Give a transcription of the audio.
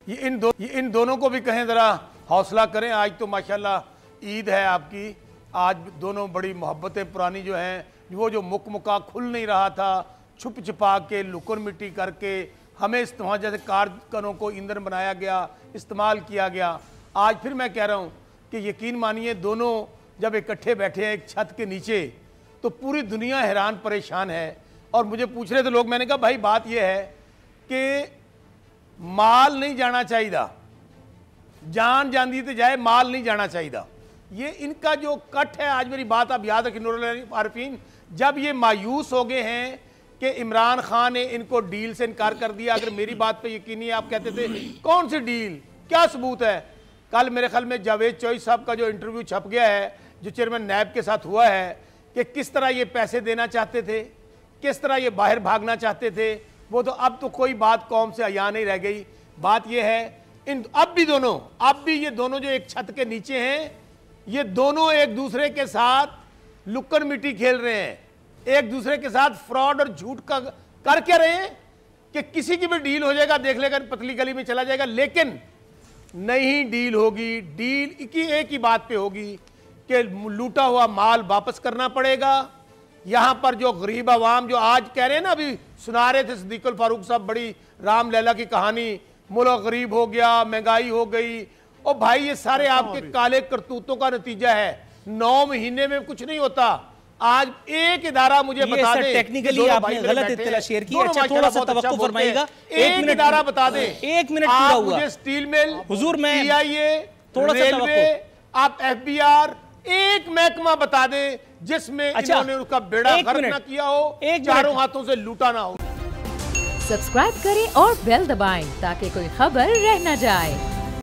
ये इन दोनों को भी कहें ज़रा हौसला करें। आज तो माशाल्लाह ईद है आपकी, आज दोनों बड़ी मोहब्बतें पुरानी जो हैं, वो जो मुकमुका खुल नहीं रहा था, छुप छुपा के लुकन मिट्टी करके हमें इस्तेमाल जैसे कारखानों को ईंधन बनाया गया, इस्तेमाल किया गया। आज फिर मैं कह रहा हूँ कि यकीन मानिए दोनों जब इकट्ठे बैठे हैं एक छत के नीचे तो पूरी दुनिया हैरान परेशान है। और मुझे पूछ रहे थे लोग, मैंने कहा भाई बात यह है कि माल नहीं जाना चाहिए, जान जानी तो जाए, माल नहीं जाना चाहिए। ये इनका जो कट है, आज मेरी बात आप याद रखें नूरुल आरिफीन, जब ये मायूस हो गए हैं कि इमरान खान ने इनको डील से इनकार कर दिया। अगर मेरी बात पे यकीन नहीं, आप कहते थे कौन सी डील, क्या सबूत है? कल मेरे ख्याल में जावेद चौधरी साहब का जो इंटरव्यू छप गया है, जो चेयरमैन नैब के साथ हुआ है, कि किस तरह ये पैसे देना चाहते थे, किस तरह ये बाहर भागना चाहते थे, वो तो अब तो कोई बात कौम से अया नहीं रह गई। बात ये है अब भी ये दोनों जो एक छत के नीचे हैं, ये दोनों एक दूसरे के साथ लुक्कन मिट्टी खेल रहे हैं, एक दूसरे के साथ फ्रॉड और झूठ का कर क्या रहे हैं कि किसी की भी डील हो जाएगा, देख लेगा पतली गली में चला जाएगा। लेकिन नहीं डील होगी, डील की एक ही बात पे होगी कि लूटा हुआ माल वापस करना पड़ेगा। यहां पर जो गरीब आवाम जो आज कह रहे हैं ना, अभी सुना रहे थे सिद्दीकुल फारूक साहब बड़ी राम लैला की कहानी, मुल्क गरीब हो गया, महंगाई हो गई। और भाई ये सारे आपके काले करतूतों का नतीजा है। 9 महीने में कुछ नहीं होता। आज एक इदारा मुझे बता दे, टेक्निकली आपने गलत इत्तला शेयर की। अच्छा थोड़ा सा तवक्कुफ फरमाइएगा, एक इदारा बता दे, 1 मिनट पूरा हुआ। मुझे स्टील मिल, हुजूर मैं PIA, थोड़ा सा रेलवे, आप FBR, एक महकमा बता दे जिसमें इन्होंने उसका बेड़ा गर्क ना किया हो, चारों हाथों से लूटा ना हो। सब्सक्राइब करें और बेल दबाएं ताकि कोई खबर रह न जाए।